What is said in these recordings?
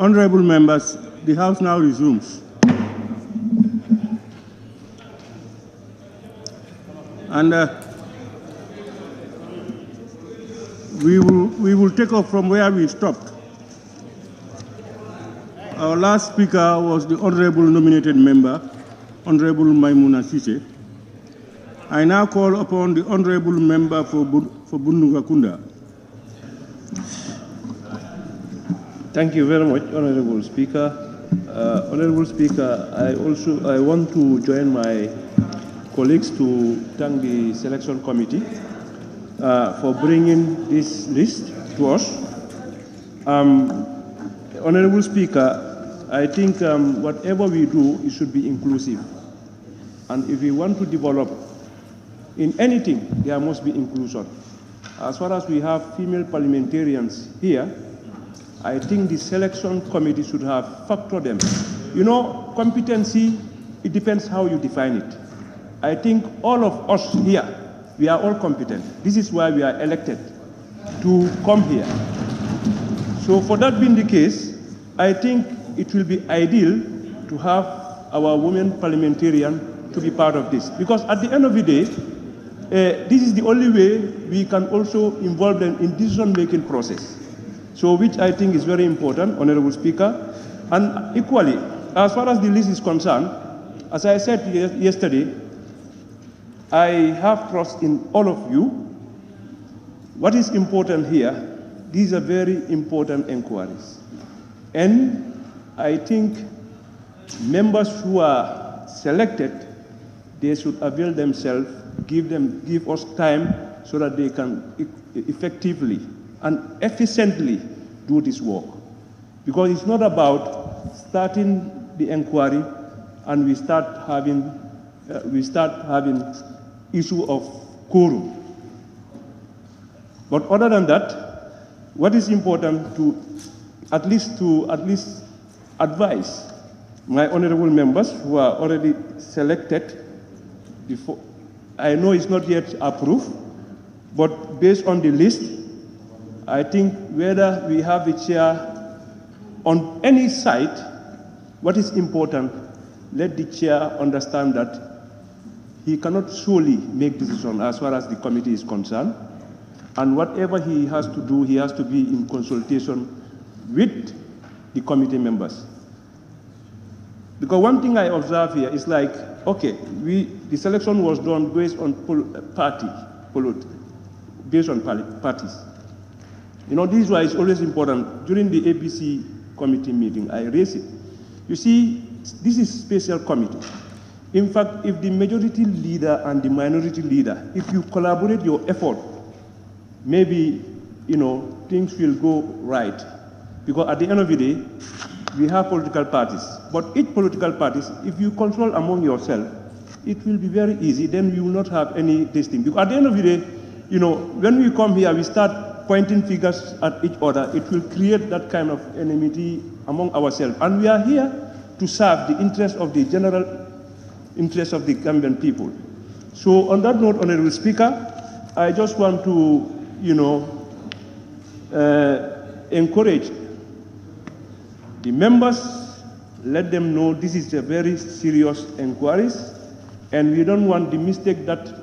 Honorable members, the House now resumes. And we will take off from where we stopped. Our last speaker was the Honorable nominated member, Honorable Maimouna Sise. I now call upon the Honorable member for Bundugakunda. Thank you very much, Honorable Speaker. Honorable Speaker, I want to join my colleagues to thank the Selection Committee for bringing this list to us. Honorable Speaker, I think whatever we do, it should be inclusive. And if we want to develop in anything, there must be inclusion. As far as we have female parliamentarians here, I think the Selection Committee should have factored them. You know, competency, it depends how you define it. I think all of us here, we are all competent. This is why we are elected to come here. So for that being the case, I think it will be ideal to have our women parliamentarian to be part of this. Because at the end of the day, this is the only way we can also involve them in decision-making process. So which I think is very important, Honorable Speaker. And equally, as far as the list is concerned, as I said yesterday, I have trust in all of you. What is important here, these are very important inquiries. And I think members who are selected, they should avail themselves, give us time so that they can effectively and efficiently do this work. Because it's not about starting the inquiry and we start having issue of quorum. But other than that, what is important to at least advise my honorable members who are already selected before. I know it's not yet approved, but based on the list, I think whether we have a chair on any side, what is important, let the chair understand that he cannot solely make decisions as far as the committee is concerned. And whatever he has to do, he has to be in consultation with the committee members. Because one thing I observe here is like, okay, the selection was done based on based on parties. You know, this is why it's always important. During the ABC committee meeting, I raised it. You see, this is special committee. In fact, if the majority leader and the minority leader, if you collaborate your effort, maybe, you know, things will go right. Because at the end of the day, we have political parties. But each political parties, if you control among yourself, it will be very easy. Then you will not have any testing. Because at the end of the day, you know, when we come here, we start pointing fingers at each other. It will create that kind of enmity among ourselves. And we are here to serve the interest of the general interest of the Gambian people. So on that note, Honorable Speaker, I just want to, you know, encourage the members, let them know this is a very serious inquiry, and we don't want the mistake that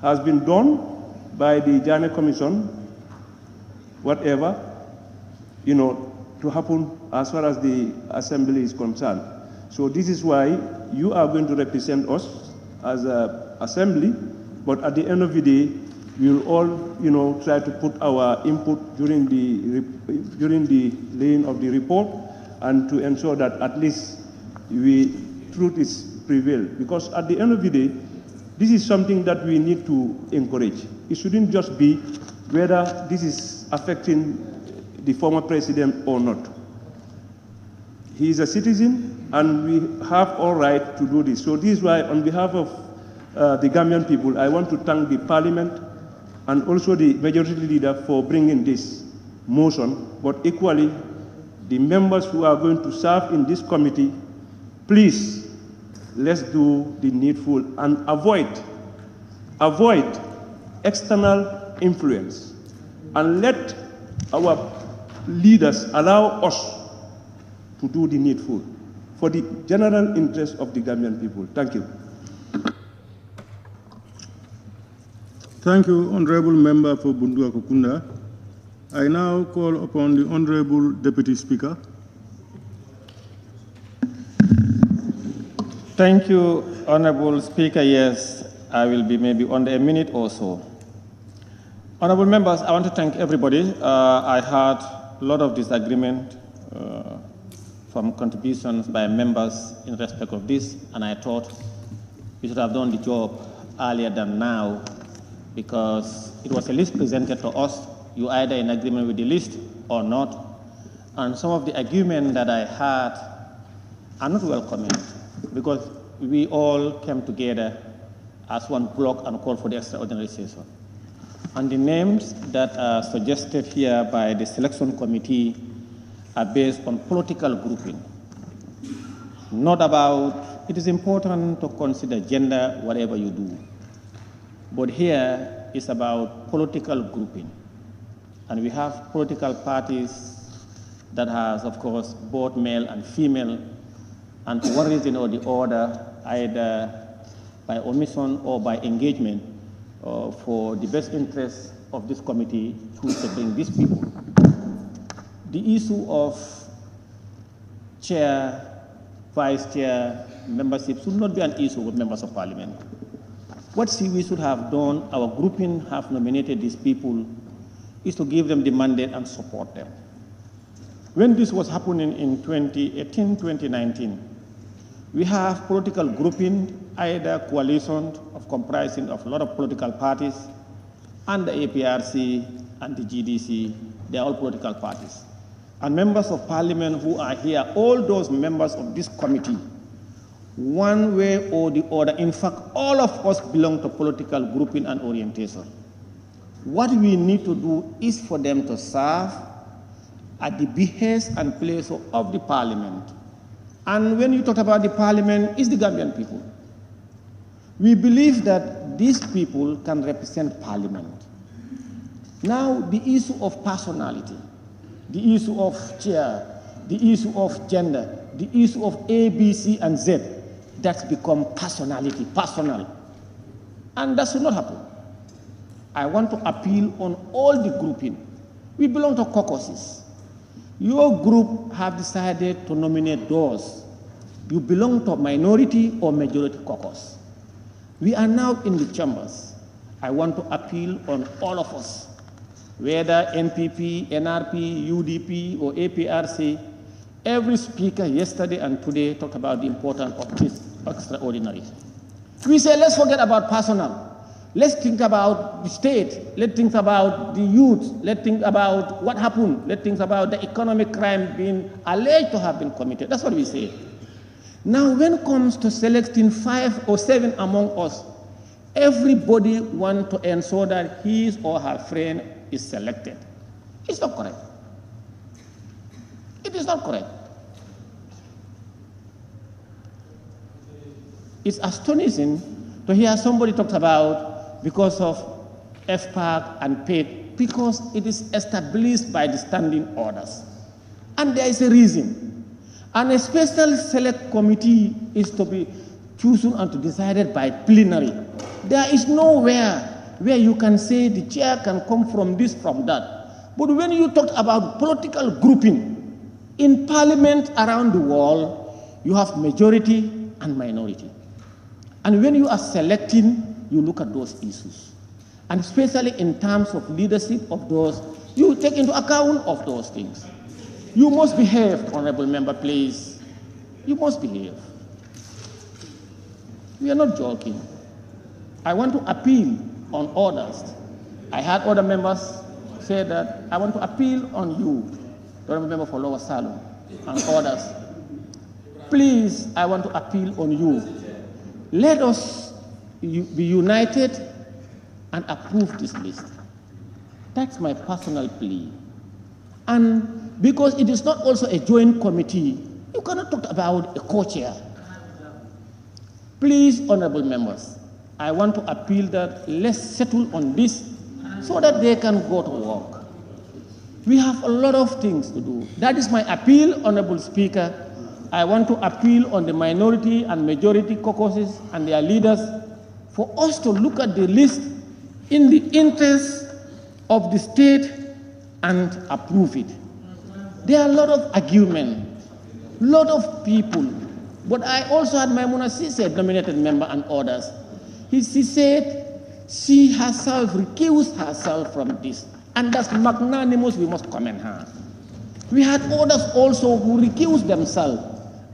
has been done by the Jammeh Commission, whatever, you know, to happen as far as the Assembly is concerned. So this is why you are going to represent us as an Assembly, but at the end of the day, we'll all, you know, try to put our input during the laying of the report and to ensure that at least truth is prevailed. Because at the end of the day, this is something that we need to encourage. It shouldn't just be whether this is affecting the former president or not. He is a citizen, and we have all right to do this. So this is why, on behalf of the Gambian people, I want to thank the Parliament and also the majority leader for bringing this motion, but equally, the members who are going to serve in this committee, please, let's do the needful and avoid external influence, and let our leaders allow us to do the needful for the general interest of the Gambian people. Thank you. Thank you, Honorable Member for Bundua Kukunda. I now call upon the Honorable Deputy Speaker. Thank you, Honorable Speaker. Yes, I will be maybe under a minute or so. Honorable members, I want to thank everybody. I had a lot of disagreement from contributions by members in respect of this, and I thought we should have done the job earlier than now, because it was a list presented to us. You either in agreement with the list or not, and some of the arguments that I had are not welcoming, because we all came together as one block and called for the extraordinary session. And the names that are suggested here by the selection committee are based on political grouping. Not about, it is important to consider gender, whatever you do. But here is about political grouping. And we have political parties that has, of course, both male and female, and for one reason or the other, either by omission or by engagement, for the best interests of this committee, choose to bring these people. The issue of chair, vice chair, membership should not be an issue with members of parliament. What we should have done, our grouping have nominated these people, is to give them the mandate and support them. When this was happening in 2018, 2019, we have political grouping, either coalition of comprising of a lot of political parties, and the APRC and the GDC, they're all political parties. And members of parliament who are here, all those members of this committee, one way or the other, in fact, all of us belong to political grouping and orientation. What we need to do is for them to serve at the behest and pleasure of the parliament. And when you talk about the parliament, it's the Gambian people. We believe that these people can represent parliament. Now, the issue of personality, the issue of chair, the issue of gender, the issue of A, B, C, and Z, that's become personality, personal. And that should not happen. I want to appeal on all the grouping. We belong to caucuses. Your group have decided to nominate those. You belong to minority or majority caucus. We are now in the chambers. I want to appeal on all of us, whether NPP, NRP, UDP, or APRC. Every speaker yesterday and today talked about the importance of this extraordinary. We say, let's forget about personal. Let's think about the state. Let's think about the youth. Let's think about what happened. Let's think about the economic crime being alleged to have been committed. That's what we say. Now, when it comes to selecting 5 or 7 among us, everybody wants to ensure that his or her friend is selected. It's not correct. It is not correct. It's astonishing to hear somebody talk about because of FPAC and PAID, because it is established by the standing orders. And there is a reason. And a special select committee is to be chosen and to be decided by plenary. There is nowhere where you can say the chair can come from this, from that. But when you talk about political grouping, in parliament around the world, you have majority and minority. And when you are selecting, you look at those issues. And especially in terms of leadership of those, you take into account of those things. You must behave, honorable member, please. You must behave. We are not joking. I want to appeal on orders. I had other members say that I want to appeal on you, the honorable member for Lower Salon, and others. Please, I want to appeal on you. Let us be united and approve this list. That's my personal plea. And because it is not also a joint committee, you cannot talk about a co-chair. Please, honorable members, I want to appeal that let's settle on this so that they can go to work. We have a lot of things to do. That is my appeal, Honorable Speaker. I want to appeal on the minority and majority caucuses and their leaders for us to look at the list in the interest of the state and approve it. There are a lot of arguments, a lot of people, but I also had Maimuna Sise, nominated member, and others. She said she herself recused herself from this, and that's magnanimous. We must commend her. We had others also who recused themselves.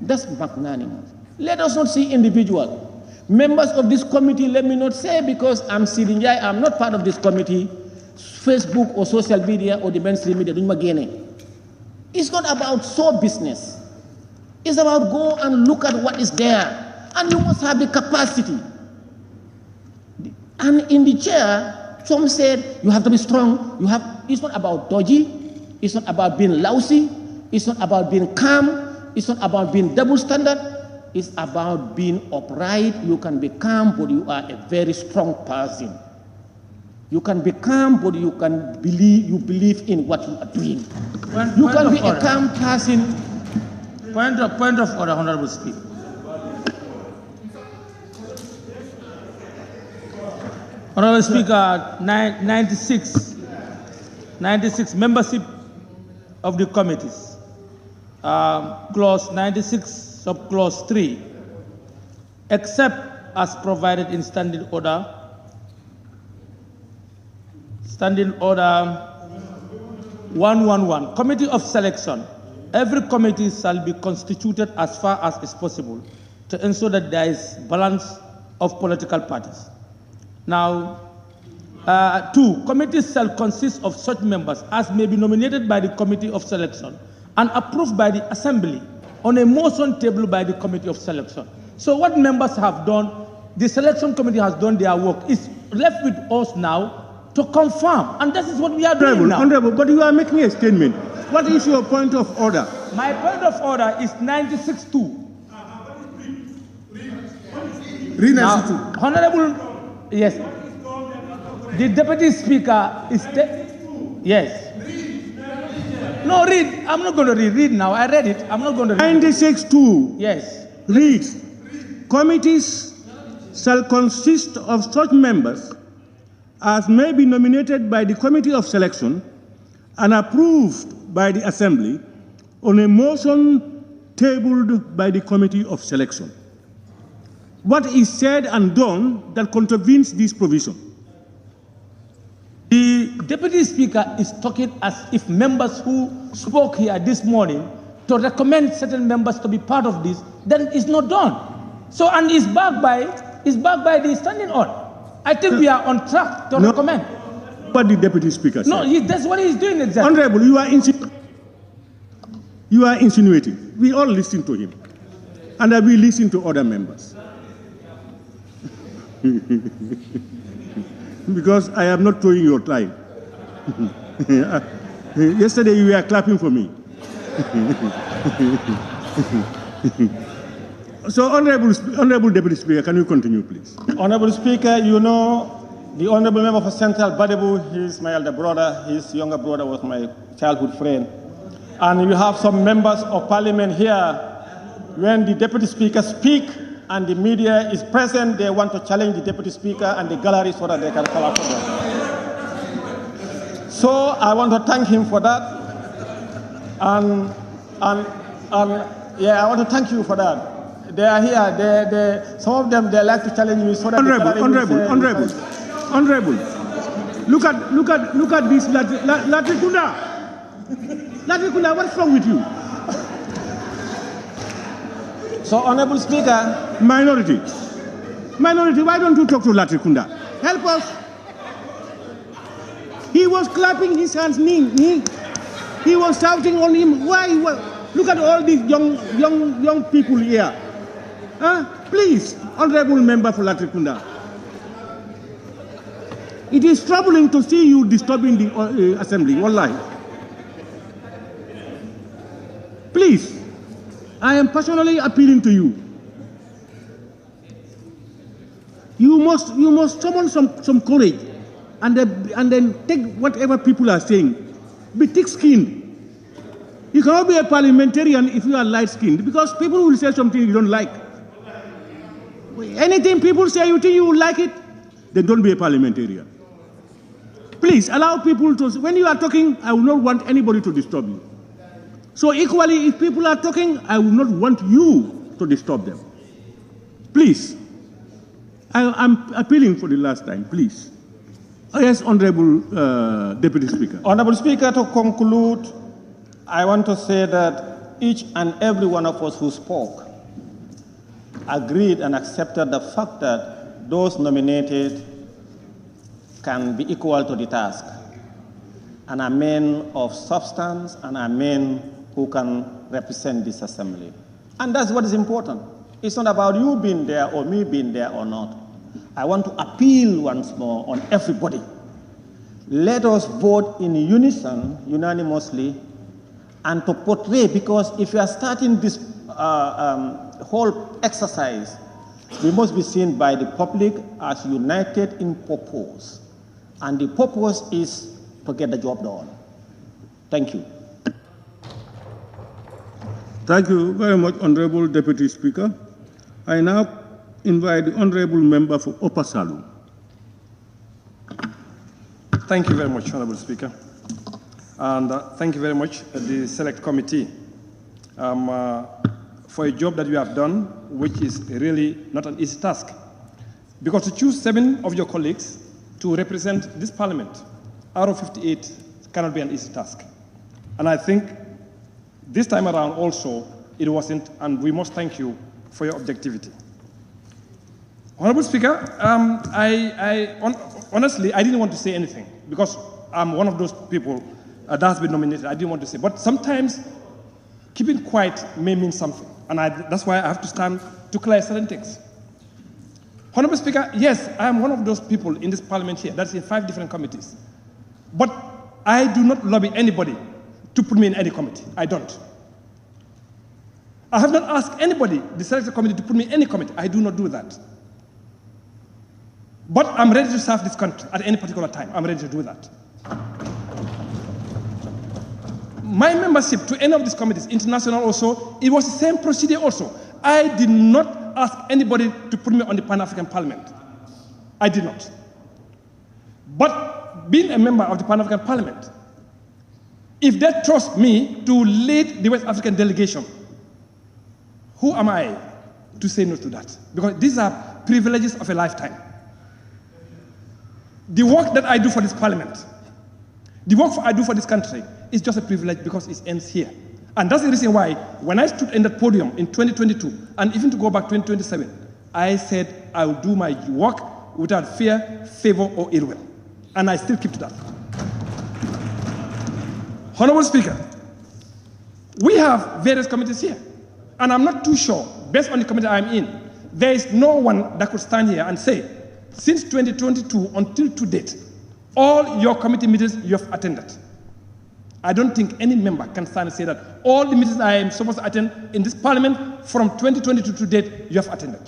That's magnanimous. Let us not see individual. Members of this committee, let me not say because I'm sitting here, I'm not part of this committee, Facebook or social media or the mainstream media. It's not about show business. It's about go and look at what is there. And you must have the capacity. And in the chair, some said you have to be strong. It's not about dodgy. It's not about being lousy. It's not about being calm. It's not about being double standard. It's about being upright. You can be calm, but you are a very strong person. You can be calm, but you believe in what you are doing. You can be a calm person. Point of order, Honorable Speaker. Honorable Speaker, 96 membership of the committees. Clause 96, subclause 3, except as provided in Standing Order 111, Committee of Selection. Every committee shall be constituted as far as is possible to ensure that there is balance of political parties. Now, 2, committees shall consist of such members as may be nominated by the Committee of Selection and approved by the Assembly on a motion tabled by the Committee of Selection. So what members have done, the Selection Committee has done their work. It's left with us now to confirm, and that is what we are doing now. Honorable, but you are making a statement. What is your point of order? My point of order is 96-2. Now, Honorable, yes, the Deputy Speaker is, yes. No, read. I'm not going to read. Read now. I read it. I'm not going to read. 96-2. Yes. Reads, committees shall consist of such members as may be nominated by the Committee of Selection and approved by the Assembly on a motion tabled by the Committee of Selection. What is said and done that contravenes this provision? The Deputy Speaker is talking as if members who spoke here this morning to recommend certain members to be part of this, then it's not done. So, and it's backed by the Standing Order. I think we are on track to recommend. What the Deputy Speaker said. No, that's what he's doing exactly. Honorable, you are insinuating. We all listen to him. And we listen to other members. Because I am not throwing your time. Yesterday you were clapping for me. So, Honorable Deputy Speaker, can you continue, please? Honorable Speaker, you know the Honorable Member for Central Badibu, he's my elder brother, his younger brother was my childhood friend. And you have some members of parliament here, when the Deputy Speaker speaks and the media is present, they want to challenge the Deputy Speaker and the gallery so that they can call out for them. So I want to thank him for that. And yeah, I want to thank you for that. They are here. Some of them, they like to challenge me so that Honorable. Look at this Latrikunda. Latrikunda, what's wrong with you? So, Honorable Speaker. Minority, why don't you talk to Latrikunda? Help us. He was clapping his hands. He was shouting on him. Why? Look at all these young people here. Please, Honorable Member for Latrikunda. It is troubling to see you disturbing the Assembly. Wallahi. Please, I am personally appealing to you. You must summon some courage and then take whatever people are saying be thick-skinned. You cannot be a parliamentarian if you are light-skinned, because people will say something you don't like. Anything people say you think you will like it, then don't be a parliamentarian. Please allow people to, when you are talking, I will not want anybody to disturb you. So equally, if people are talking, I will not want you to disturb them. Please, I'm appealing for the last time, please. Yes, Honorable Deputy Speaker. Honorable Speaker, to conclude, I want to say that each and every one of us who spoke agreed and accepted the fact that those nominated can be equal to the task and are men of substance and are men who can represent this assembly. And that's what is important. It's not about you being there or me being there or not. I want to appeal once more on everybody. Let us vote in unison, unanimously, and to portray, because if you are starting this whole exercise, we must be seen by the public as united in purpose. And the purpose is to get the job done. Thank you. Thank you very much, Honorable Deputy Speaker. I now invite the Honorable Member for Upper Salu. Thank you very much, Honorable Speaker. And thank you very much, the Select Committee, for a job that you have done, which is really not an easy task. Because to choose 7 of your colleagues to represent this Parliament out of 58 cannot be an easy task. And I think this time around also, it wasn't, and we must thank you for your objectivity. Honorable Speaker, honestly, I didn't want to say anything because I'm one of those people that has been nominated. I didn't want to say, but sometimes keeping quiet may mean something, and that's why I have to stand to clear certain things. Honorable Speaker, yes, I am one of those people in this Parliament here that's in 5 different committees, but I do not lobby anybody to put me in any committee. I don't. I have not asked anybody, the Select Committee, to put me in any committee. I do not do that. But I'm ready to serve this country at any particular time. I'm ready to do that. My membership to any of these committees, international also, it was the same procedure also. I did not ask anybody to put me on the Pan-African Parliament. I did not. But being a member of the Pan-African Parliament, if they trust me to lead the West African delegation, who am I to say no to that? Because these are privileges of a lifetime. The work that I do for this Parliament, the work I do for this country is just a privilege because it ends here. And that's the reason why when I stood in that podium in 2022, and even to go back 2027, I said I will do my work without fear, favor, or ill will. And I still keep to that. Honorable Speaker, we have various committees here, and I'm not too sure, based on the committee I'm in, there is no one that could stand here and say, since 2022 until to date, all your committee meetings you have attended. I don't think any member can stand and say that all the meetings I am supposed to attend in this Parliament from 2022 to date, you have attended,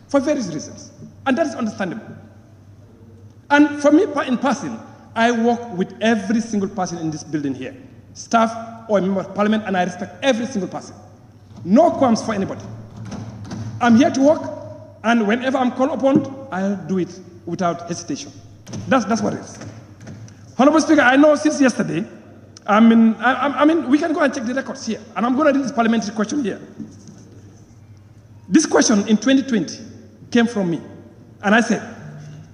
for various reasons. And that is understandable. And for me in person, I work with every single person in this building here, staff or a member of Parliament, and I respect every single person. No qualms for anybody. I'm here to work, and whenever I'm called upon, I'll do it without hesitation. That's what it is. Honorable Speaker, I know since yesterday, I mean, we can go and check the records here, and I'm going to read this parliamentary question here. This question in 2020 came from me, and I said,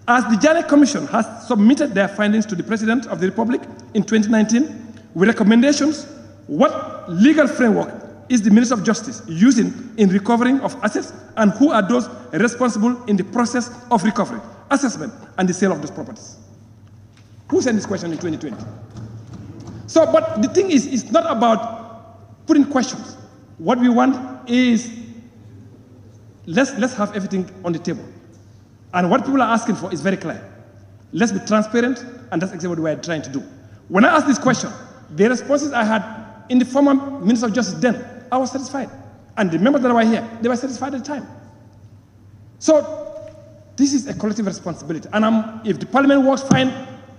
as the Jammeh Commission has submitted their findings to the President of the Republic in 2019 with recommendations, what legal framework is the Minister of Justice using in recovering of assets, and who are those responsible in the process of recovery, assessment, and the sale of those properties? Who sent this question in 2020? So, but the thing is, it's not about putting questions. What we want is, let's have everything on the table. And what people are asking for is very clear. Let's be transparent, and that's exactly what we're trying to do. When I asked this question, the responses I had in the former Minister of Justice then, I was satisfied. And the members that were here, they were satisfied at the time. So, this is a collective responsibility. And if the Parliament works fine,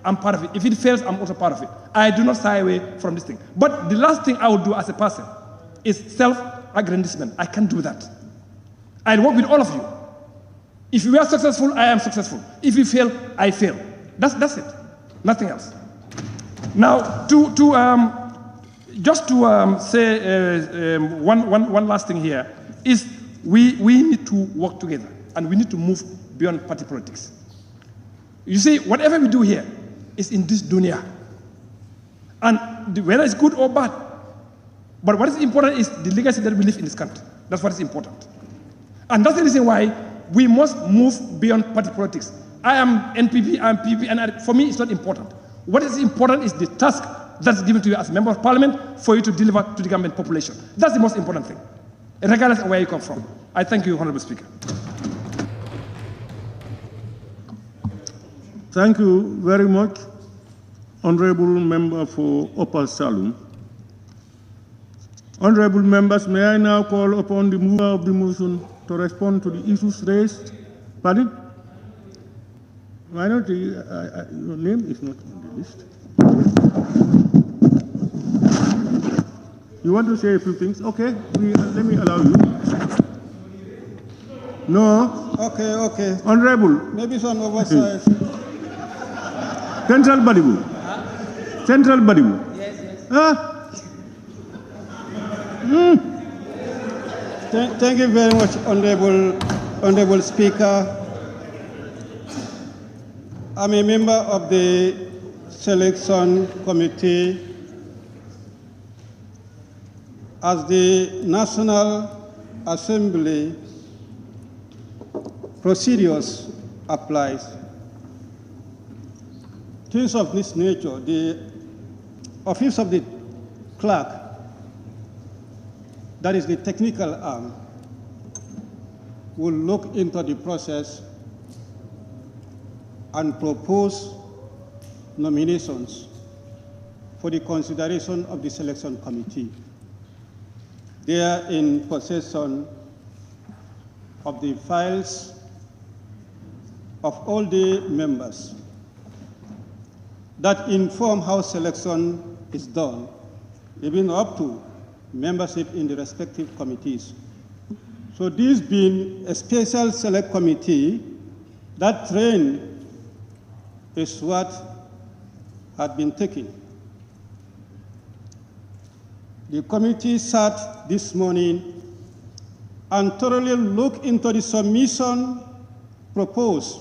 I'm part of it. If it fails, I'm also part of it. I do not shy away from this thing. But the last thing I would do as a person is self-aggrandizement. I can't do that. I work with all of you. If you are successful, I am successful. If you fail, I fail. That's it. Nothing else. Now, just to say one last thing here is we need to work together and we need to move beyond party politics. You see, whatever we do here is in this dunya. And whether it's good or bad. But what is important is the legacy that we live in this country. That's what is important. And that's the reason why we must move beyond party politics. I am NPP, I am PP, and for me it's not important. What is important is the task that's given to you as a member of parliament for you to deliver to the government population. That's the most important thing, regardless of where you come from. I thank you, Honorable Speaker. Thank you very much, Honorable Member for Upper Salum. Honorable members, may I now call upon the mover of the motion to respond to the issues raised? Pardon? Why not? Your name is not on the list. You want to say a few things? Okay, let me allow you. No. Okay. Honorable. Maybe some oversight. Central Badibu. Central Badibu. Yes. Thank you very much, Honorable Speaker. I'm a member of the Selection Committee. As the National Assembly procedures applies, things of this nature, the Office of the Clerk, that is the technical arm, will look into the process and propose nominations for the consideration of the Selection Committee. They are in possession of the files of all the members that inform how selection is done, even up to membership in the respective committees. So this being a special select committee, that train is what had been taken. The committee sat this morning and thoroughly looked into the submission proposed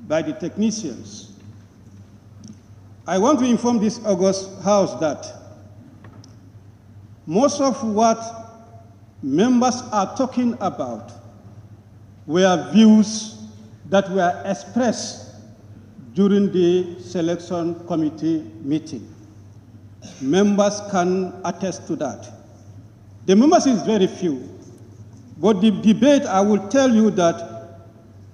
by the technicians. I want to inform this august House that most of what members are talking about were views that were expressed during the Selection Committee meeting. Members can attest to that. The members is very few, but the debate, I will tell you that,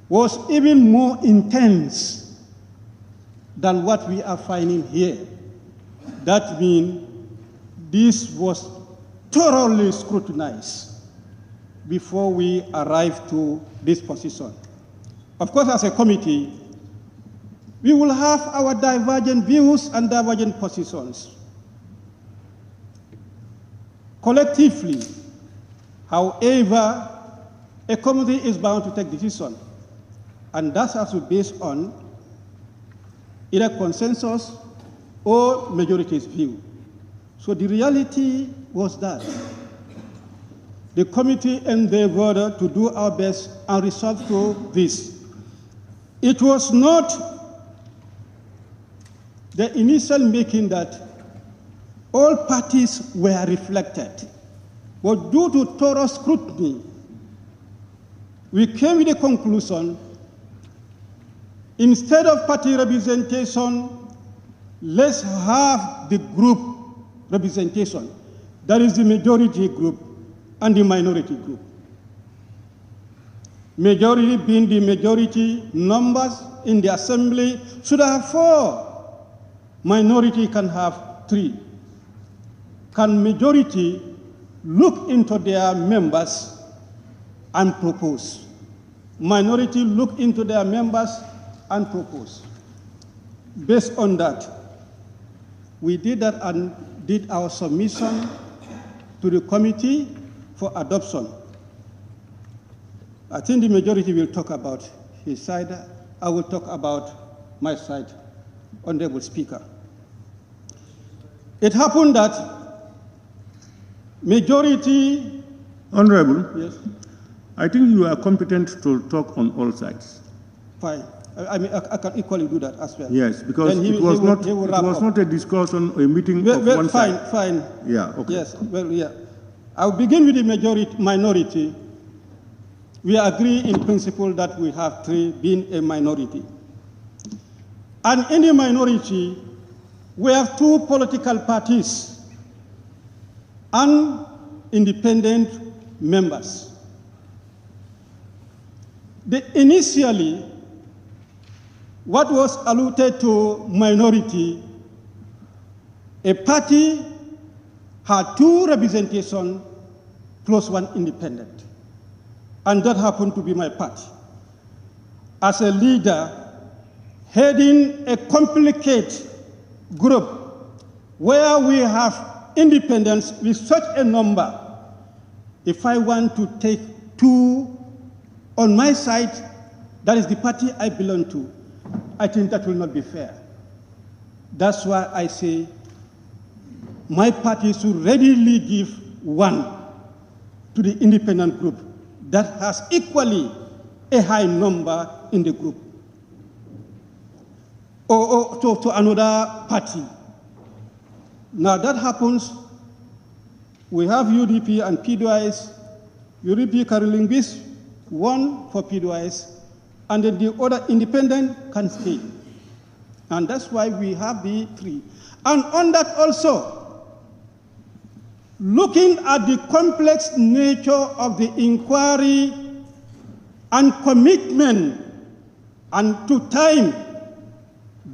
was even more intense than what we are finding here. That means this was thoroughly scrutinized before we arrived to this position. Of course, as a committee, we will have our divergent views and divergent positions. Collectively, however, a committee is bound to take decision, and that has to be based on either consensus or majority's view. So the reality was that the committee endeavored to do our best and resolve to this. It was not the initial making that all parties were reflected, but due to thorough scrutiny, we came with a conclusion: instead of party representation, let's have the group representation. That is the majority group and the minority group. Majority being the majority numbers in the assembly should have 4. Minority can have 3. Can majority look into their members and propose? Minority look into their members and propose. based on that, we did that and did our submission to the committee for adoption. I think the majority will talk about his side. I will talk about my side, Honorable Speaker. It happened that majority... Honorable, yes, I think you are competent to talk on all sides. fine. I mean, I can equally do that as well. Yes, because it was not a discussion or a meeting of one side. Fine. Yeah, okay. Yes, well, yeah. I'll begin with the minority. We agree in principle that we have three being a minority. And in the minority, we have two political parties and independent members. Initially, what was alluded to minority, a party had two representation plus one independent. And that happened to be my party. As a leader, heading a complicated group where we have independents with such a number, if I want to take two on my side, that is the party I belong to, I think that will not be fair. That's why I say my party should readily give one to the independent group that has equally a high number in the group, or to another party. Now that happens, we have UDP and PDIS. UDP carrying this, one for PDIS, and then the other independent can stay. And that's why we have the three. And on that also, looking at the complex nature of the inquiry and commitment and to time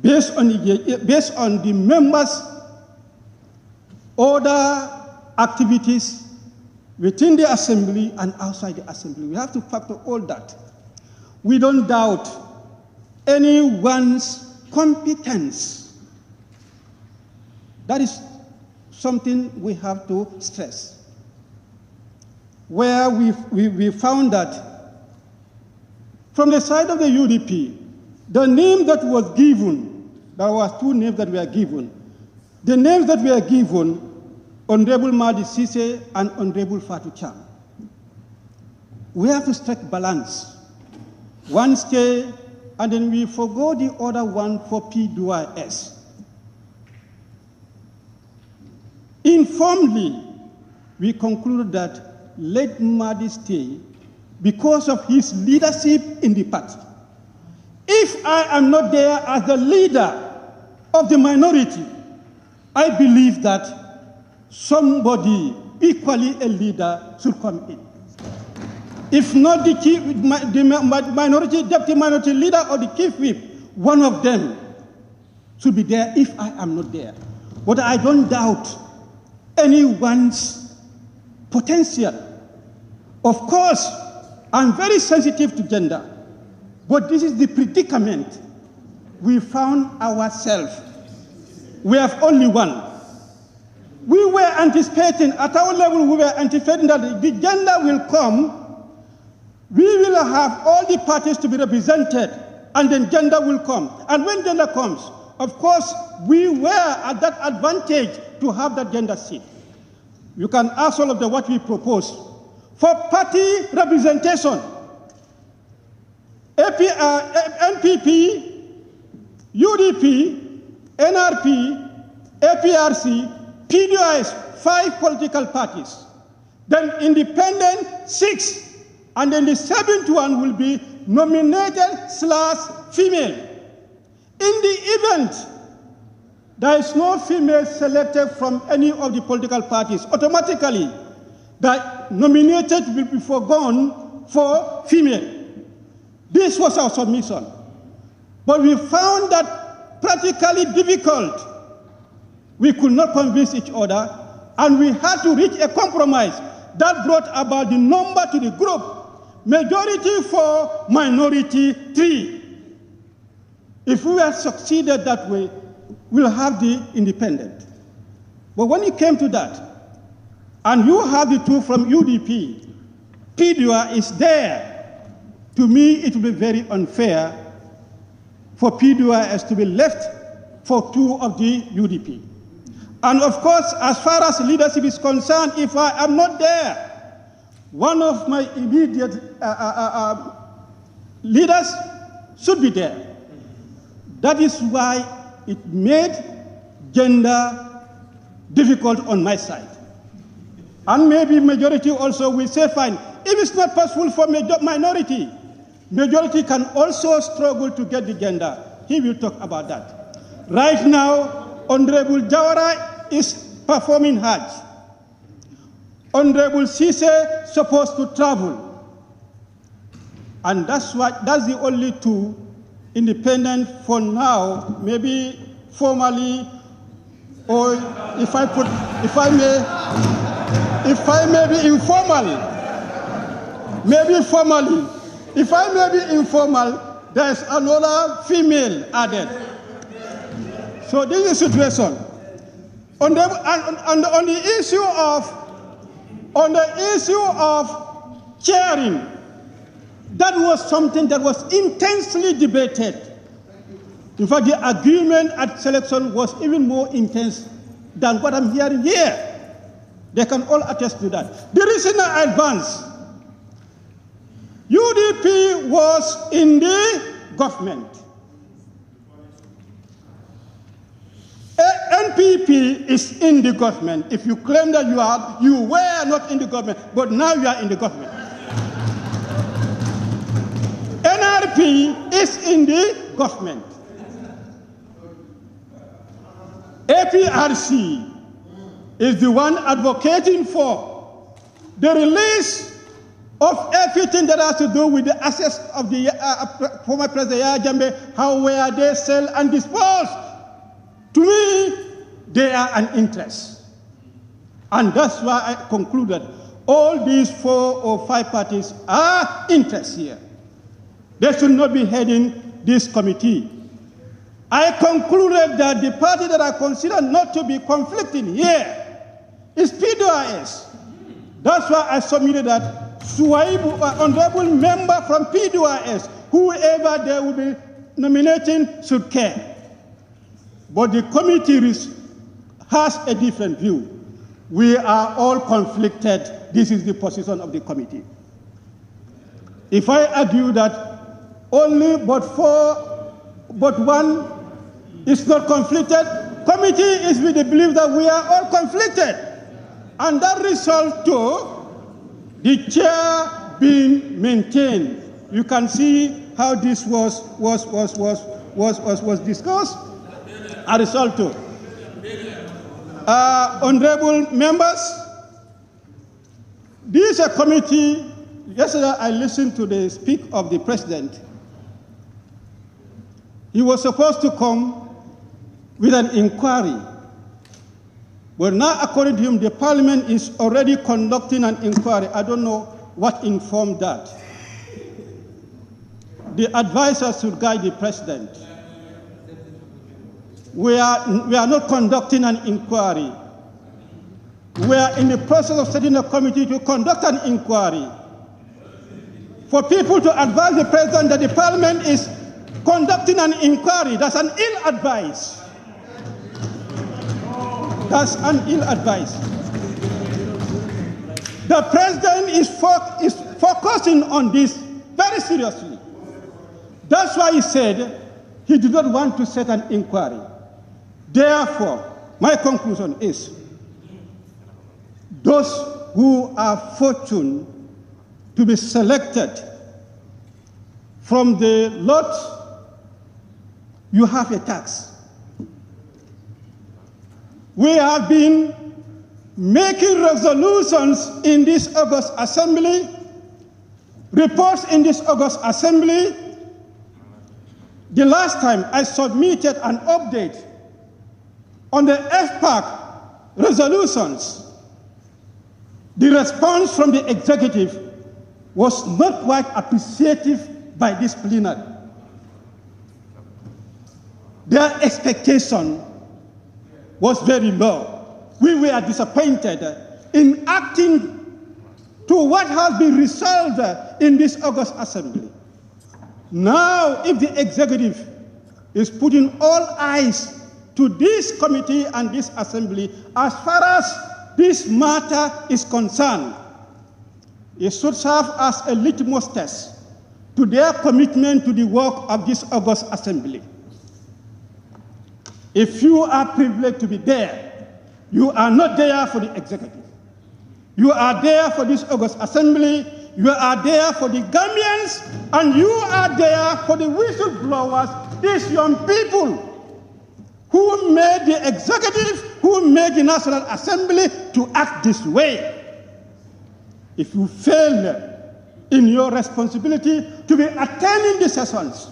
based on the members' other activities within the assembly and outside the assembly. We have to factor all that. We don't doubt anyone's competence. That is something we have to stress. Where we found that from the side of the UDP, the name that was given, there were two names that were given. The names that were given, Honorable Madi Sise and Honorable Fatou Cham. We have to strike balance. One stay, and then we forgo the other one for PDIS. Informally, we concluded that let Madi stay because of his leadership in the party. If I am not there as the leader of the minority, I believe that somebody equally a leader should come in. If not the deputy minority leader or the chief whip, one of them should be there if I am not there. But I don't doubt anyone's potential. Of course, I'm very sensitive to gender, but this is the predicament we found ourselves. We have only one. We were anticipating, at our level, we were anticipating that the gender will come, we will have all the parties to be represented, and then gender will come. And when gender comes, of course, we were at that advantage to have that gender seat. You can ask all of them what we propose. For party representation, NPP, UDP, NRP, APRC, PDIS, 5 political parties. Then independent, 6. And then the 7th one will be nominated/female. In the event there is no female selected from any of the political parties, automatically the nominated will be foregone for female. This was our submission. But we found that practically difficult. We could not convince each other, and we had to reach a compromise that brought about the number to the group. Majority 4, minority 3. If we had succeeded that way, we'll have the independent. But when it came to that, and you have the two from UDP, PDUA is there. To me, it will be very unfair for PDUA to be left for two of the UDP. And of course, as far as leadership is concerned, if I am not there, one of my immediate leaders should be there. That is why it made gender difficult on my side. And maybe majority also will say, fine, if it's not possible for minority, majority can also struggle to get the gender. He will talk about that. Right now, Honorable Jawara is performing Hajj. Honorable Sise supposed to travel. And that's the only two independent for now, maybe formally, or if I may be informal, maybe formally. If I may be informal, there's another female added. So this is the situation. On the issue of chairing, that was something that was intensely debated. In fact, the agreement at selection was even more intense than what I'm hearing here. They can all attest to that. The reason I advance, UDP was in the government. NPP is in the government. If you claim that you were not in the government, but now you are in the government. NRP is in the government. APRC is the one advocating for the release of everything that has to do with the assets of the former President Jammeh, how were they sold and disposed. To me, they are an interest. And that's why I concluded all these 4 or 5 parties are interests here. They should not be heading this committee. I concluded that the party that I consider not to be conflicting here is PDUIS. That's why I submitted that Suwaibu, honorable member from PDUIS, whoever they will be nominating should care. But the committee has a different view. We are all conflicted. This is the position of the committee. If I argue that only but one is not conflicted, committee is with the belief that we are all conflicted. And that results to the chair being maintained. You can see how this was discussed. A result to honorable members, this is a committee. Yesterday I listened to the speech of the president. He was supposed to come with an inquiry. But now, according to him, the parliament is already conducting an inquiry. I don't know what informed that. The advisors should guide the president. We are not conducting an inquiry. We are in the process of setting a committee to conduct an inquiry. For people to advise the president that the parliament is conducting an inquiry, that's an ill advice. That's an ill advice. The president is focusing on this very seriously. That's why he said he did not want to set an inquiry. Therefore, my conclusion is, those who are fortunate to be selected from the lot, you have a tax. We have been making resolutions in this August Assembly, reports in this August Assembly. The last time I submitted an update on the FPAC resolutions, the response from the executive was not quite appreciative by this plenary. their expectation was very low. We were disappointed in acting to what has been resolved in this August Assembly. Now, if the executive is putting all eyes to this committee and this assembly, as far as this matter is concerned, it should serve as a litmus test to their commitment to the work of this August Assembly. If you are privileged to be there, you are not there for the executive. You are there for this August Assembly, you are there for the Gambians, and you are there for the whistleblowers, these young people who made the executive, who made the National Assembly to act this way. If you fail in your responsibility to be attending the sessions,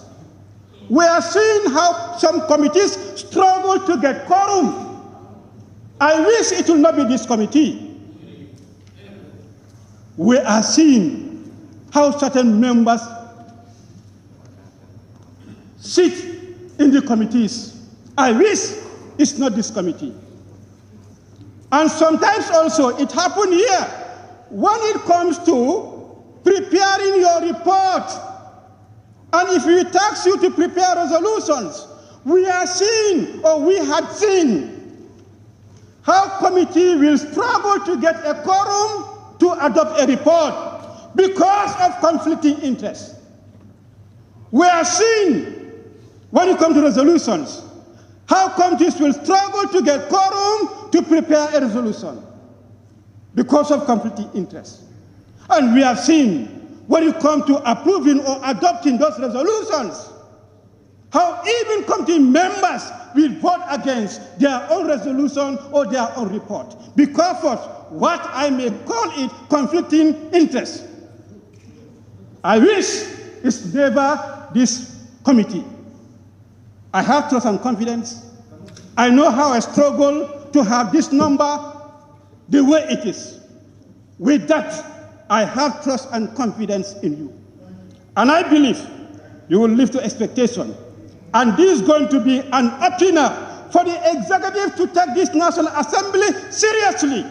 we are seeing how some committees struggle to get quorum. I wish it will not be this committee. We are seeing how certain members sit in the committees. I wish it's not this committee. And sometimes also it happens here when it comes to preparing your report. And if we task you to prepare resolutions, we are seeing, or we had seen, how committee will struggle to get a quorum to adopt a report because of conflicting interests. We are seeing, when it comes to resolutions, how committees will struggle to get quorum to prepare a resolution because of conflicting interests. And we have seen, when you come to approving or adopting those resolutions, how even committee members will vote against their own resolution or their own report because of what I may call it conflicting interests. I wish it's never this committee. I have trust and confidence. I know how I struggle to have this number the way it is. With that, I have trust and confidence in you. And I believe you will live to expectation. And this is going to be an opener for the executive to take this National Assembly seriously.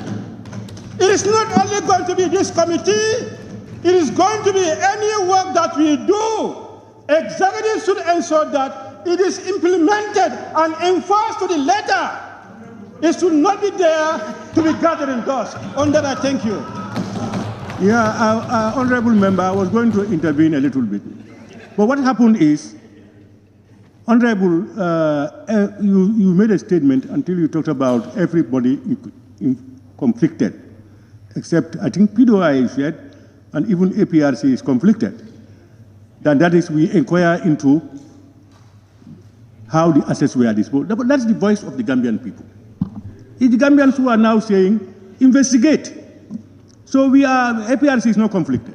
It is not only going to be this committee, it is going to be any work that we do. Executive should ensure that it is implemented and enforced to the letter. It should not be there to be gathering dust. On that, I thank you. Yeah, honorable member, I was going to intervene a little bit. But what happened is, honorable, you made a statement until you talked about everybody conflicted, except I think PDOI is yet, and even APRC is conflicted. Then that is, we inquire into how the assets were disposed. But that's the voice of the Gambian people. It's the Gambians who are now saying, investigate. So APRC is not conflicted.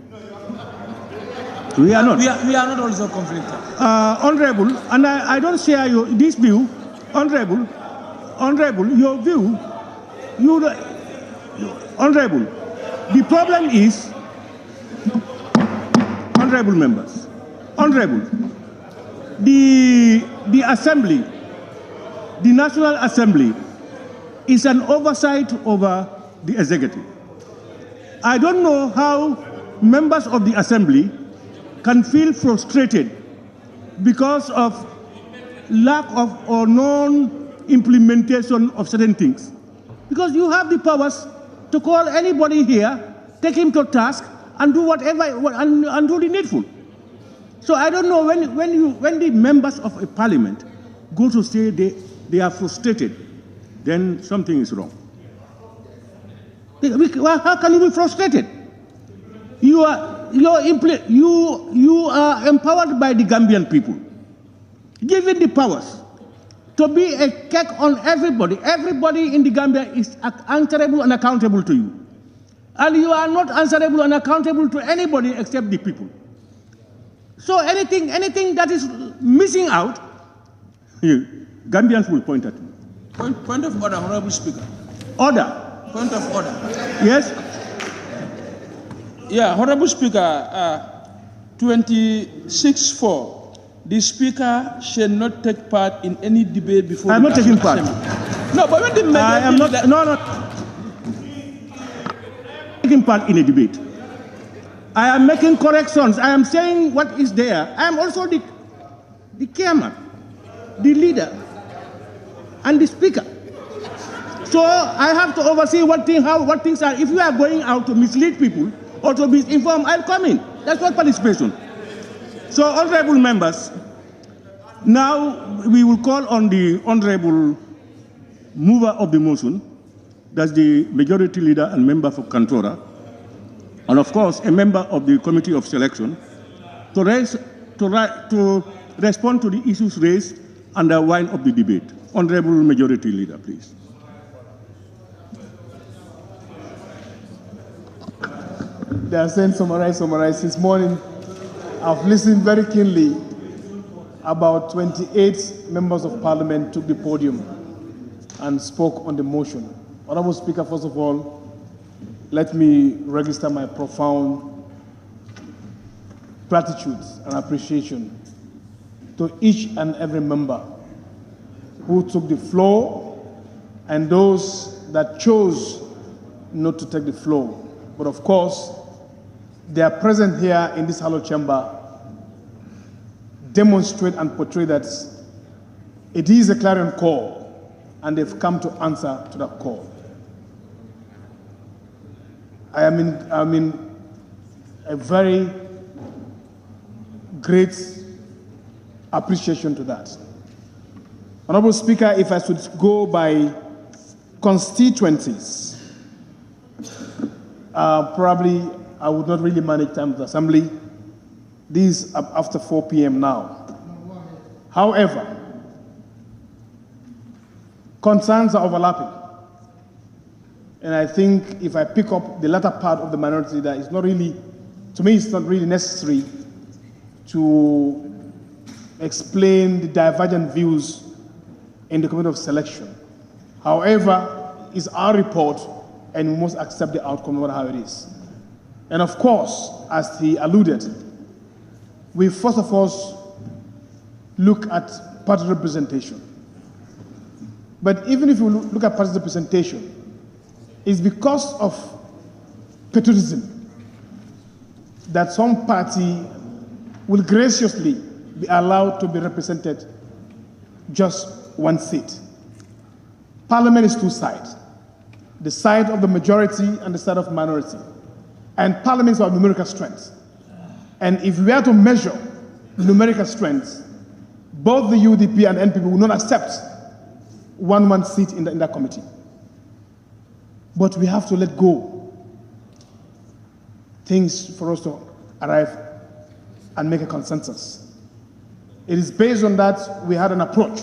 We are not. We are not also conflicted. Honorable, and I don't share this view. Honorable, your view, Honorable, the problem is, honorable members, honorable, the Assembly, the National Assembly, is an oversight over the executive. I don't know how members of the Assembly can feel frustrated because of lack of or non-implementation of certain things. Because you have the powers to call anybody here, take him to task, and do whatever, and do the needful. So I don't know when the members of a parliament go to say they are frustrated, then something is wrong. How can you be frustrated? You are empowered by the Gambian people, given the powers to be a check on everybody. Everybody in the Gambia is answerable and accountable to you. And you are not answerable and accountable to anybody except the people. So anything that is missing out, Gambians will point at you. Point of order, Honorable Speaker. Order. Point of order. Yes? Yeah, Honorable Speaker, 26-4 the speaker shall not take part in any debate before. I'm not taking part. No, but when the I am not. No. Taking part in a debate. I am making corrections. I am saying what is there. I am also the chairman, the leader, and the speaker. So I have to oversee what things are. If you are going out to mislead people or to misinform, I'll come in. That's not participation. So, honorable members, now we will call on the honorable mover of the motion, that's the majority leader and member for Kantora, and of course a member of the committee of selection, to respond to the issues raised and the wind of the debate. Honorable majority leader, please. They are saying summarize. This morning, I've listened very keenly. About 28 members of parliament took the podium and spoke on the motion. Honorable Speaker, first of all, let me register my profound gratitude and appreciation to each and every member who took the floor and those that chose not to take the floor. But of course, they are present here in this hallowed chamber, demonstrate and portray that it is a clarion call, and they've come to answer to that call. I am in a very great appreciation to that. Honorable Speaker, if I should go by constituencies, probably I would not really manage time of the assembly. This is after 4 p.m. now. However, concerns are overlapping. And I think if I pick up the latter part of the minority, that is not really, to me, it's not really necessary to explain the divergent views in the committee of selection. However, it's our report, and we must accept the outcome no matter how it is. And of course, as he alluded, we first of all look at party representation. But even if we look at party representation, it's because of patriotism that some party will graciously be allowed to be represented just one seat. Parliament is two sides, the side of the majority and the side of minority. And parliaments are numerical strength. And if we are to measure numerical strength, both the UDP and NPP will not accept one seat in that committee. But we have to let go things for us to arrive and make a consensus. It is based on that we had an approach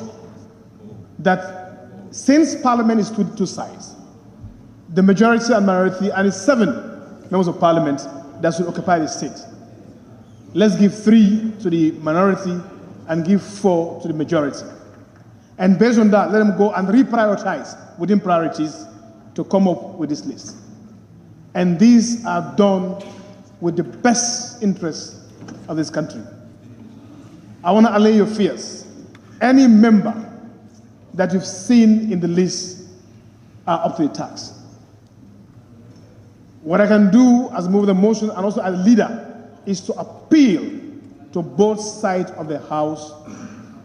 that since parliament is two sides, the majority and minority, and it's 7 members of parliament that should occupy the seat. Let's give 3 to the minority and give 4 to the majority. And based on that, let them go and reprioritize within priorities to come up with this list. And these are done with the best interests of this country. I want to allay your fears. Any member that you've seen in the list are up to the task. What I can do as mover of the motion and also as a leader is to appeal to both sides of the House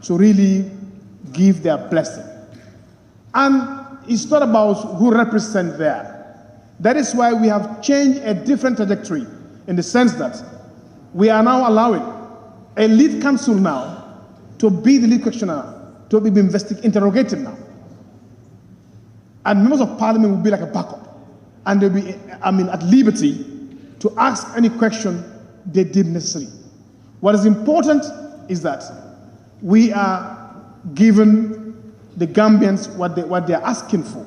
to really give their blessing. And it's not about who represents there. That is why we have changed a different trajectory in the sense that we are now allowing a lead counsel now to be the lead questioner, to be interrogated now. And members of parliament will be like a backup. And they'll be, at liberty to ask any question they deem necessary. What is important is that we are giving the Gambians what they are asking for.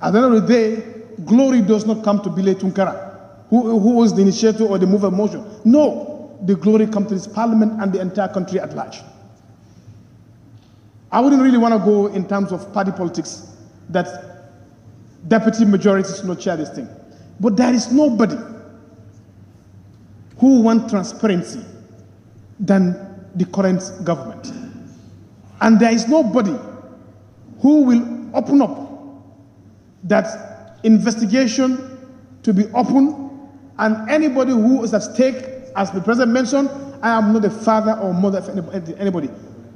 At the end of the day, glory does not come to Bile Tunkara, who was the initiator or the mover of motion. No, the glory comes to this parliament and the entire country at large. I wouldn't really want to go in terms of party politics that deputy majorities not share this thing. But there is nobody who wants transparency than the current government. And there is nobody who will open up that investigation to be open, and anybody who is at stake, as the president mentioned, I am not the father or mother of anybody.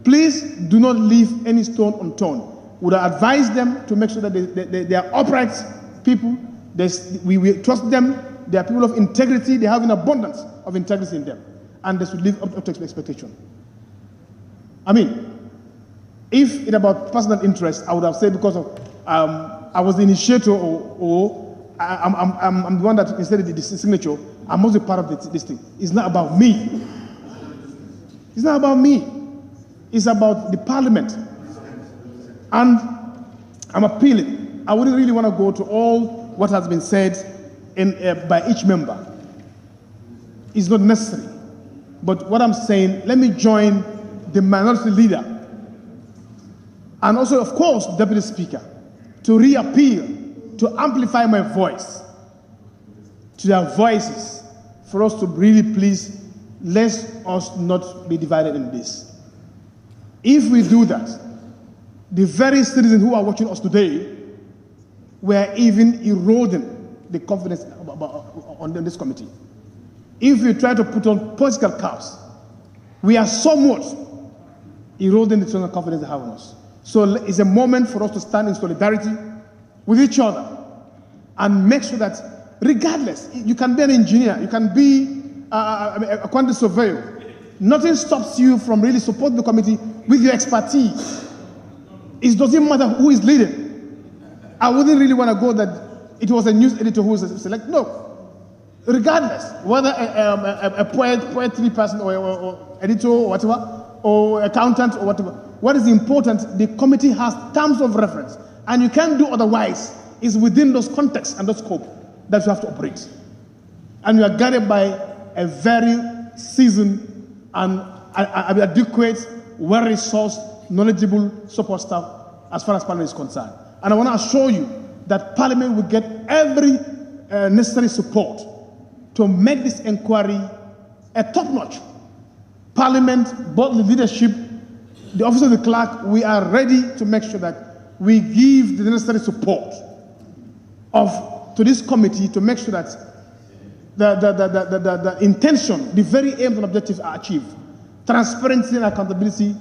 Please do not leave any stone unturned. We would advise them to make sure that they are upright people. We trust them. They are people of integrity. They have an abundance of integrity in them. And they should live up to expectation. I mean, if it's about personal interest, I would have said because of I was the initiator or I'm the one that instead of the signature, I must be part of this thing. It's not about me. It's not about me. It's about the parliament. And I'm appealing. I wouldn't really want to go to all what has been said by each member. It's not necessary. But what I'm saying, let me join the minority leader and also, of course, Deputy Speaker, to reappeal, to amplify my voice, to their voices, for us to really please, let us not be divided in this. If we do that, the very citizens who are watching us today were even eroding the confidence on this committee. If we try to put on political caps, we are somewhat eroding the internal confidence they have in us. So it's a moment for us to stand in solidarity with each other and make sure that regardless, you can be an engineer, you can be a quantity surveyor, nothing stops you from really supporting the committee with your expertise. It doesn't matter who is leading. I wouldn't really want to go that it was a news editor who was selected. No. Regardless, whether a poetry person or editor or whatever, or accountant or whatever, what is important, the committee has terms of reference. And you can't do otherwise. It's within those contexts and those scope that you have to operate. And you are guided by a very seasoned and adequate, well-resourced, knowledgeable support staff as far as Parliament is concerned. And I want to assure you that Parliament will get every necessary support to make this inquiry a top-notch. Parliament, both the leadership, the office of the clerk, we are ready to make sure that we give the necessary support to this committee to make sure that the intention, the very aims and objectives are achieved. Transparency and accountability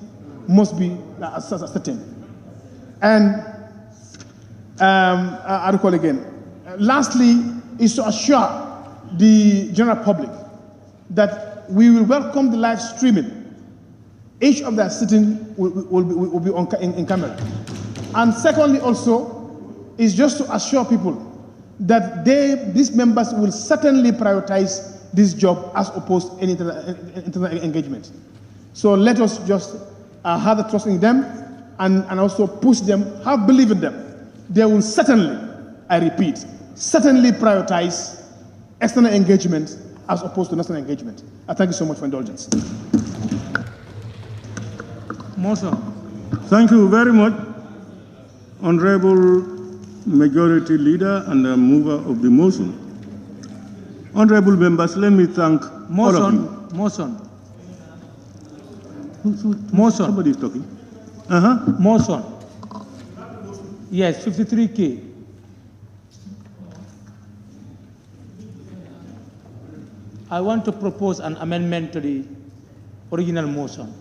must be certain. And I recall again. Lastly, is to assure the general public that we will welcome the live streaming. Each of their sitting will be in camera. And secondly, also, is just to assure people that these members will certainly prioritize this job as opposed to any internal engagement. So let us just have the trust in them and also push them, have belief in them. They will certainly, I repeat, certainly prioritize external engagement as opposed to national engagement. I thank you so much for indulgence. Motion. Thank you very much, Honorable Majority Leader and the mover of the motion. Honorable members, let me thank all of you. Motion. Somebody is talking. Motion. Yes, 53K. I want to propose an amendment to the original motion.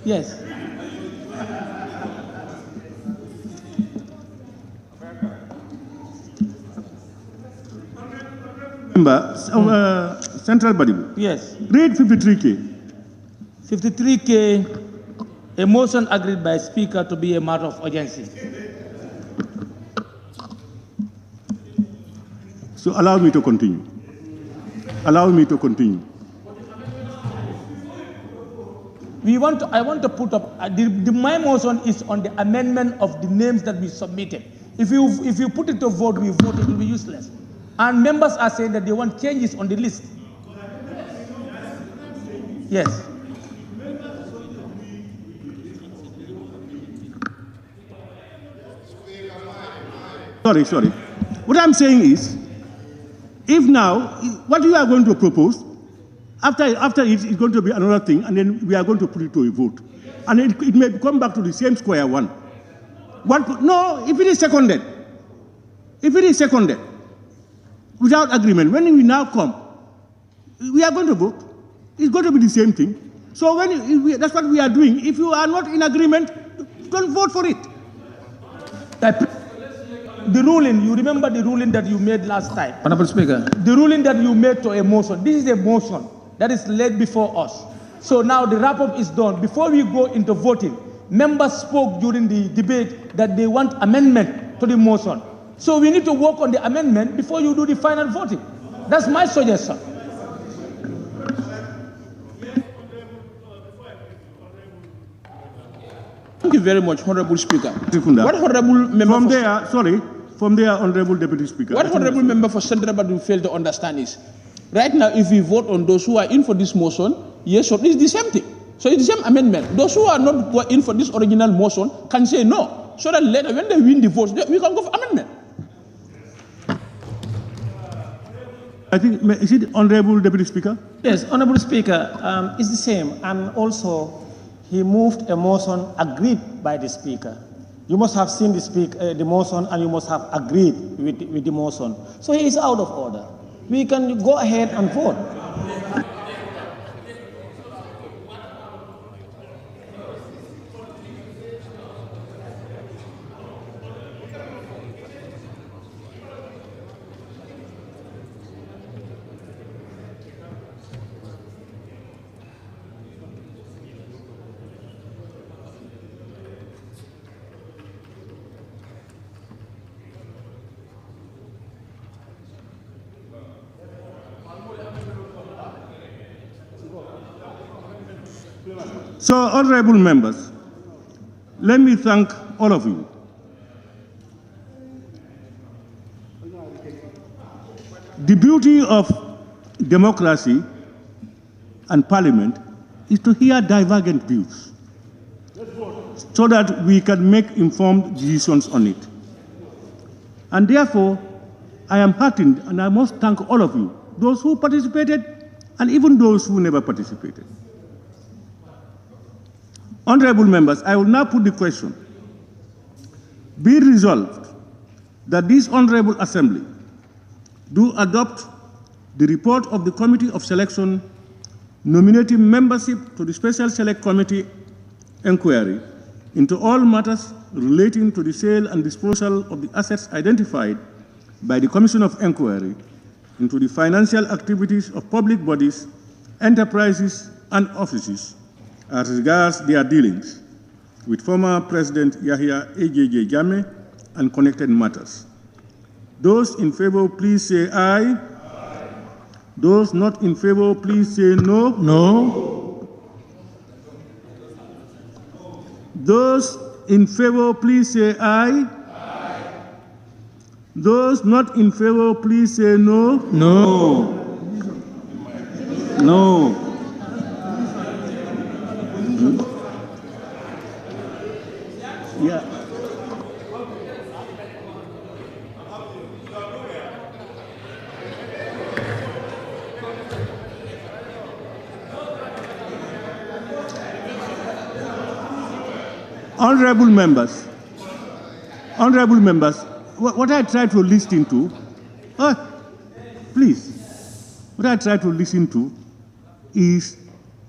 Yes. Member, Central Body. Yes. Read 53K. 53K, a motion agreed by Speaker to be a matter of urgency. So allow me to continue. Allow me to continue. I want to put up, my motion is on the amendment of the names that we submitted. If you put it to vote, we vote, it will be useless. And members are saying that they want changes on the list. Yes. Sorry. What I'm saying is, if now, what you are going to propose, after it's going to be another thing, and then we are going to put it to a vote. And it may come back to the same square one. No, if it is seconded, without agreement, when we now come, we are going to vote. It's going to be the same thing. So that's what we are doing. If you are not in agreement, don't vote for it. The ruling, you remember the ruling that you made last time? Honorable Speaker. The ruling that you made to a motion. This is a motion that is laid before us. So now the wrap-up is done. Before we go into voting, members spoke during the debate that they want amendment to the motion. So we need to work on the amendment before you do the final voting. That's my suggestion. Thank you very much, Honorable Speaker. What honorable member From there, Honorable Deputy Speaker. What honorable member for Central Badu failed to understand is, right now, if we vote on those who are in for this motion, yes or no, it's the same thing. So it's the same amendment. Those who are not in for this original motion can say no. So that later, when they win the votes, we can go for amendment. I think, is it Honorable Deputy Speaker? Yes, Honorable Speaker, it's the same. And also, he moved a motion agreed by the Speaker. You must have seen the motion, and you must have agreed with the motion. So he is out of order. We can go ahead and vote. So, honorable members, let me thank all of you. The beauty of democracy and parliament is to hear divergent views so that we can make informed decisions on it. And therefore, I am heartened, and I must thank all of you, those who participated and even those who never participated. Honorable members, I will now put the question. Be resolved that this Honorable Assembly do adopt the report of the Committee of Selection nominating membership to the Special Select Committee inquiry into all matters relating to the sale and disposal of the assets identified by the Commission of Inquiry into the financial activities of public bodies, enterprises, and offices as regards their dealings with former President Yahya A.J.J. Jammeh and connected matters. Those in favor, please say aye. Aye. Those not in favor, please say no. No. Those in favor, please say aye. Aye. Those not in favor, please say no. No. No. Yeah. Honorable members, what I try to listen to, what I try to listen to is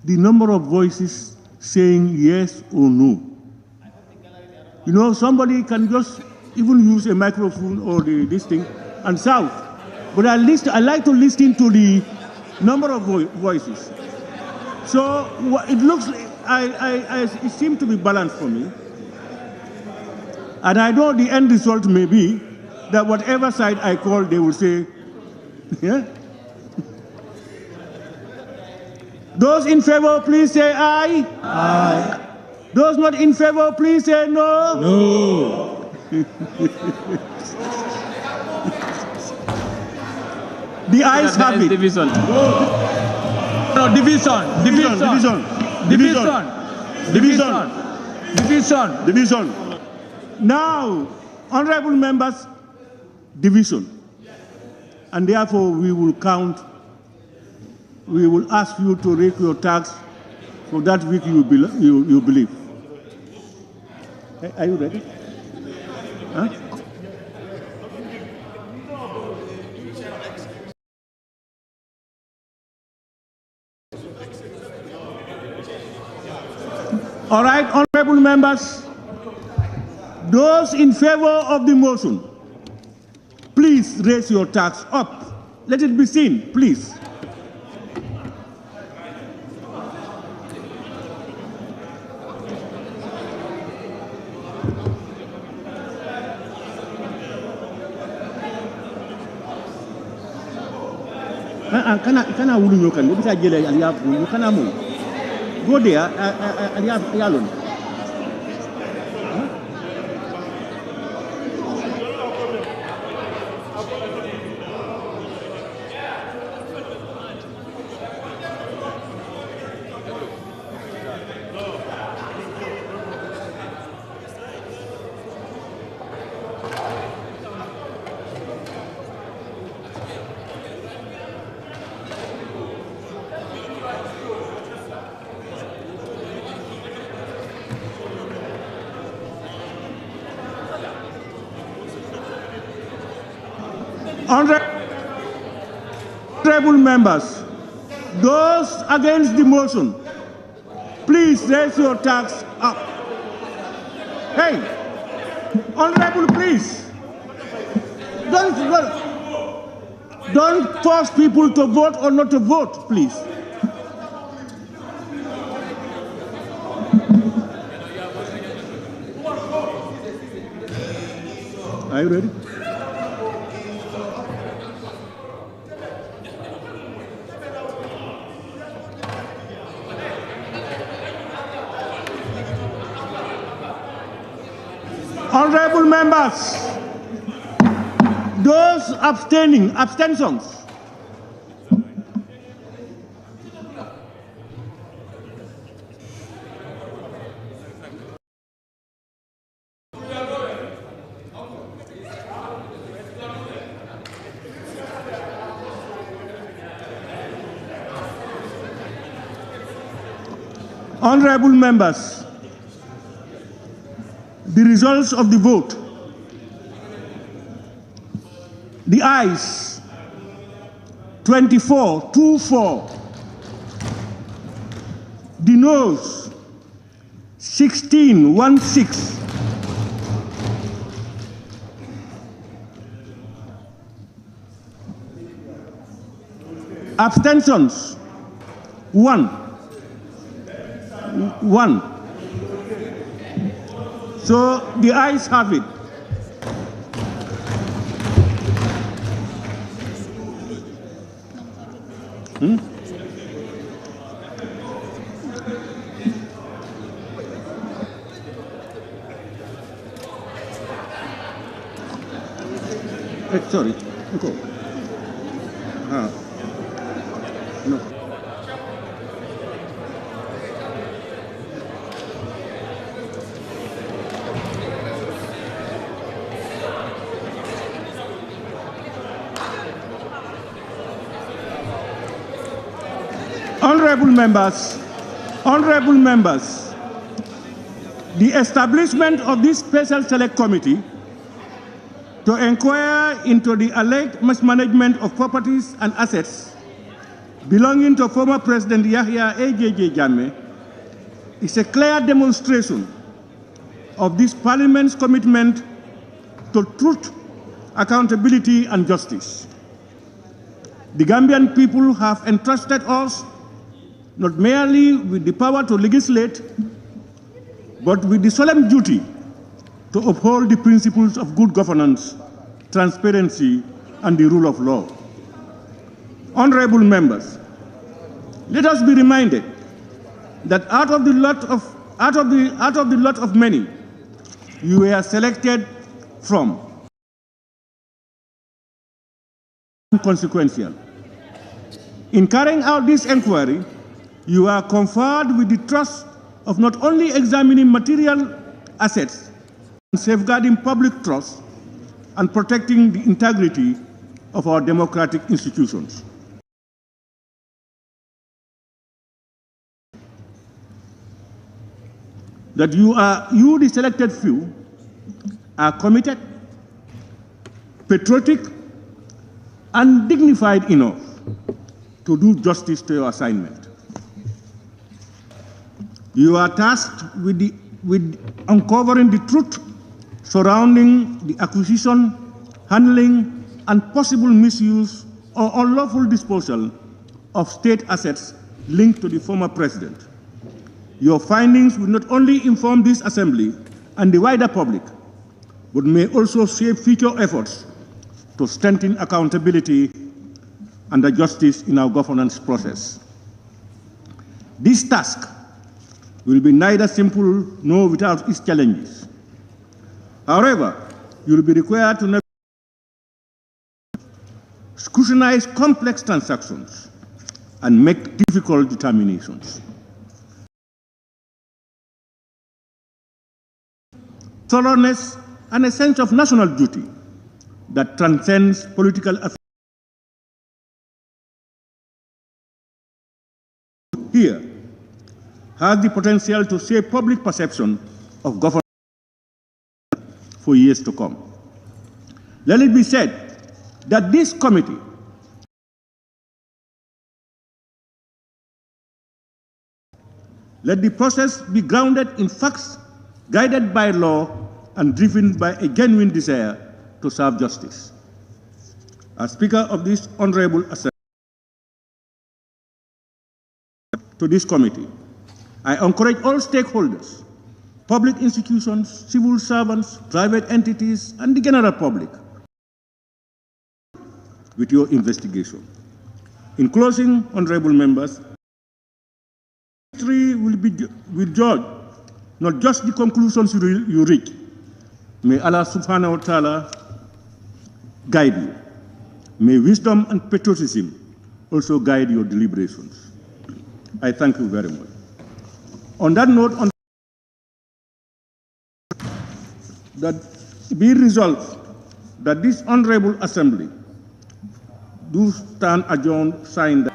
the number of voices saying yes or no. You know, somebody can just even use a microphone or this thing and shout. But at least I like to listen to the number of voices. So it looks like it seems to be balanced for me. And I know the end result may be that whatever side I call, they will say Yeah? Those in favor, please say aye. Aye. Those not in favor, please say no. No. The ayes have it. Division. No, division. Division. Now, honorable members, division. And therefore, we will count, we will ask you to rate your tax for that week you believe. Are you ready? Huh? All right, honorable members, those in favor of the motion, please raise your tax up. Let it be seen, please. Kana wulu nyokan ni bisa jele aliya wulu kana mo go there aliya alone. Honorable members, those against the motion, please raise your tax up. Hey, honorable, please. Don't force people to vote or not to vote, please. Are you ready? Honorable members, those abstentions. Honorable members, the results of the vote. The ayes, 24-24. The noes, 16-16. Abstentions, 1. So the ayes have it. Sorry. Okay. No. Honorable members, the establishment of this special select committee to inquire into the alleged mismanagement of properties and assets belonging to former President Yahya A.J.J. Jammeh is a clear demonstration of this Parliament's commitment to truth, accountability, and justice. The Gambian people have entrusted us not merely with the power to legislate, but with the solemn duty to uphold the principles of good governance, transparency, and the rule of law. Honorable members, let us be reminded that out of the lot of many you were selected from, consequential. In carrying out this inquiry, you are conferred with the trust of not only examining material assets and safeguarding public trust and protecting the integrity of our democratic institutions. That you, the selected few, are committed, patriotic, and dignified enough to do justice to your assignment. You are tasked with uncovering the truth surrounding the acquisition, handling, and possible misuse or unlawful disposal of state assets linked to the former president. Your findings will not only inform this assembly and the wider public, but may also shape future efforts to strengthen accountability and justice in our governance process. This task will be neither simple nor without its challenges. However, you will be required to scrutinize complex transactions and make difficult determinations. Thoroughness and a sense of national duty that transcends political affairs. Here has the potential to shape public perception of government for years to come. Let it be said that this committee let the process be grounded in facts, guided by law, and driven by a genuine desire to serve justice. As Speaker of this Honorable Assembly, to this committee, I encourage all stakeholders, public institutions, civil servants, private entities, and the general public with your investigation. In closing, honorable members, history will judge not just the conclusions you reach. May Allah subhanahu wa ta'ala guide you. May wisdom and patriotism also guide your deliberations. I thank you very much. On that note, that be resolved that this honorable assembly do stand adjourned, signed